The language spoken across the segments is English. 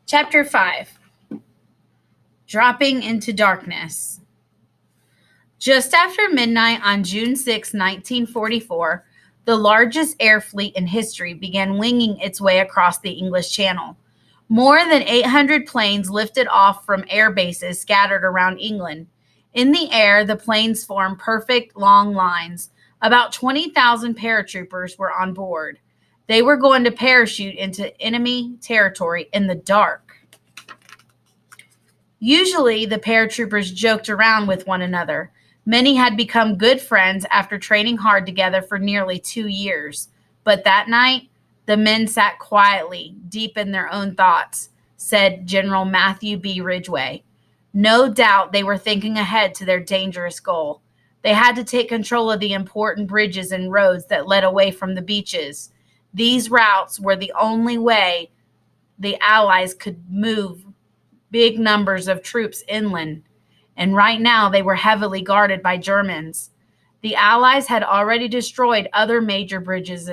Chapter 5. Dropping into Darkness. Just after midnight on June 6, 1944, the largest air fleet in history began winging its way across the English Channel. More than 800 planes lifted off from air bases scattered around England. In the air, the planes formed perfect long lines. About 20,000 paratroopers were on board. They were going to parachute into enemy territory in the dark. Usually, the paratroopers joked around with one another. Many had become good friends after training hard together for nearly 2 years. But that night, the men sat quietly, deep in their own thoughts, said General Matthew B. Ridgway. No doubt they were thinking ahead to their dangerous goal. They had to take control of the important bridges and roads that led away from the beaches. These routes were the only way the Allies could move big numbers of troops inland, and right now they were heavily guarded by Germans. The Allies had already destroyed other major bridges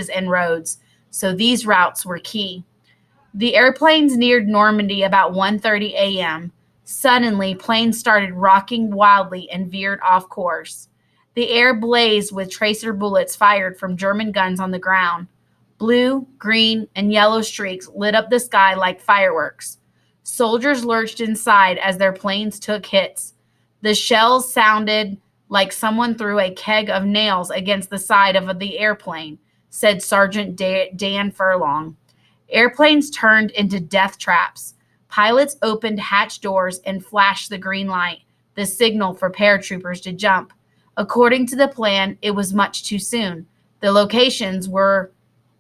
and roads, so these routes were key. The airplanes neared Normandy about 1:30 a.m. Suddenly, planes started rocking wildly and veered off course. The air blazed with tracer bullets fired from German guns on the ground. Blue, green, and yellow streaks lit up the sky like fireworks. Soldiers lurched inside as their planes took hits. The shells sounded like someone threw a keg of nails against the side of the airplane, said Sergeant Dan Furlong. Airplanes turned into death traps. Pilots opened hatch doors and flashed the green light, the signal for paratroopers to jump. According to the plan, it was much too soon. The locations where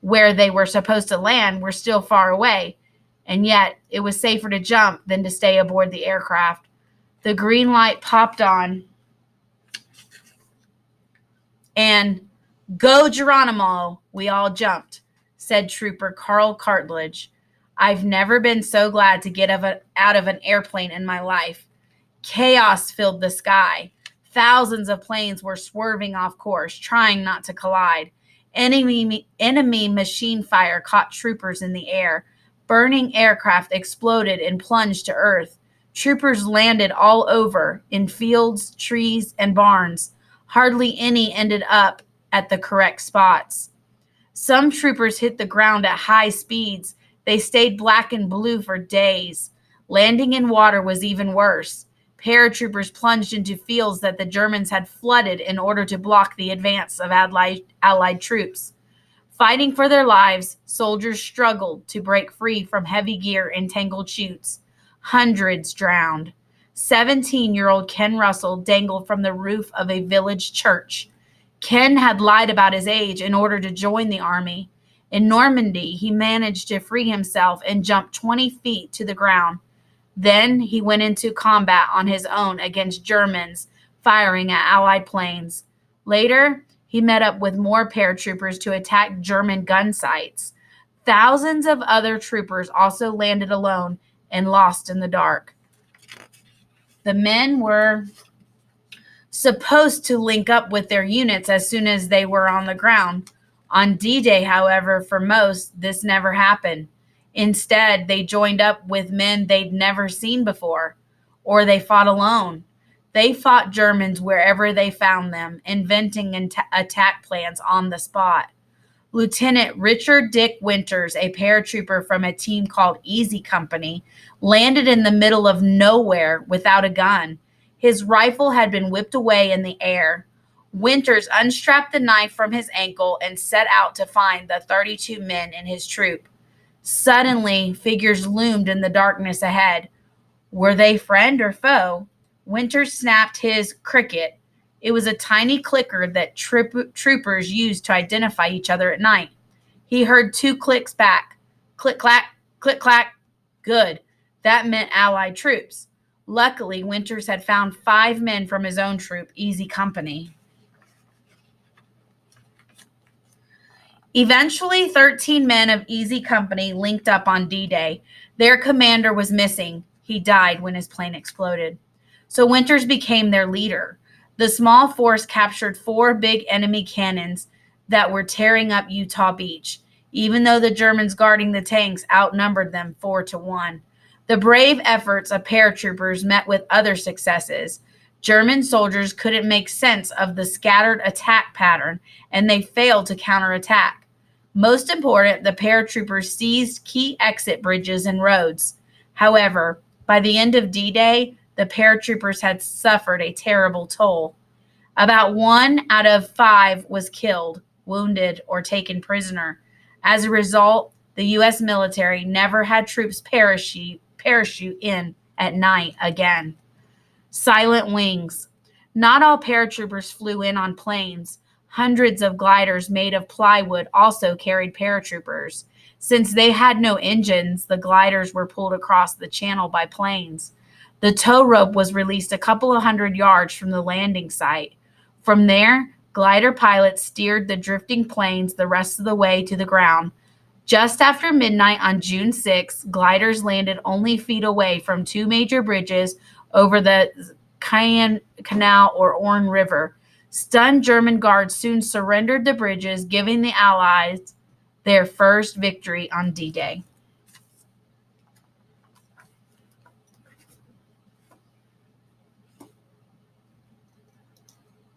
they were supposed to land were still far away, and yet it was safer to jump than to stay aboard the aircraft. The green light popped on, and "Go Geronimo!" we all jumped, said Trooper Carl Cartledge. I've never been so glad to get out of an airplane in my life. Chaos filled the sky. Thousands of planes were swerving off course, trying not to collide. Enemy machine fire caught troopers in the air. Burning aircraft exploded and plunged to earth. Troopers landed all over, in fields, trees, and barns. Hardly any ended up at the correct spots. Some troopers hit the ground at high speeds. They stayed black and blue for days. Landing in water was even worse. Paratroopers plunged into fields that the Germans had flooded in order to block the advance of Allied troops. Fighting for their lives, soldiers struggled to break free from heavy gear and tangled chutes. Hundreds drowned. 17-year-old Ken Russell dangled from the roof of a village church. Ken had lied about his age in order to join the army. In Normandy, he managed to free himself and jump 20 feet to the ground. Then he went into combat on his own against Germans firing at Allied planes. Later, he met up with more paratroopers to attack German gun sites. Thousands of other troopers also landed alone and lost in the dark. The men were supposed to link up with their units as soon as they were on the ground. On D-Day, however, for most, this never happened. Instead, they joined up with men they'd never seen before, or they fought alone. They fought Germans wherever they found them, inventing attack plans on the spot. Lieutenant Richard Dick Winters, a paratrooper from a team called Easy Company, landed in the middle of nowhere without a gun. His rifle had been whipped away in the air. Winters unstrapped the knife from his ankle and set out to find the 32 men in his troop. Suddenly, figures loomed in the darkness ahead. Were they friend or foe? Winters snapped his cricket. It was a tiny clicker that troopers used to identify each other at night. He heard 2 clicks back. Click, clack, click, clack. Good. That meant Allied troops. Luckily, Winters had found 5 men from his own troop, Easy Company. Eventually, 13 men of Easy Company linked up on D-Day. Their commander was missing. He died when his plane exploded. So Winters became their leader. The small force captured 4 big enemy cannons that were tearing up Utah Beach. even though the Germans guarding the tanks outnumbered them 4-1. The brave efforts of paratroopers met with other successes. German soldiers couldn't make sense of the scattered attack pattern, and they failed to counterattack. Most important, the paratroopers seized key exit bridges and roads. However, by the end of D-Day, the paratroopers had suffered a terrible toll. About 1 out of 5 was killed, wounded, or taken prisoner. As a result, the U.S. military never had troops parachute in at night again. Silent wings. Not all paratroopers flew in on planes. Hundreds of gliders made of plywood also carried paratroopers. Since they had no engines, the gliders were pulled across the channel by planes. The tow rope was released a couple of hundred yards from the landing site. From there, glider pilots steered the drifting planes the rest of the way to the ground. Just after midnight on June 6, gliders landed only feet away from 2 major bridges over the Cayenne Canal or Orne River. Stunned German guards soon surrendered the bridges, giving the Allies their first victory on D-Day.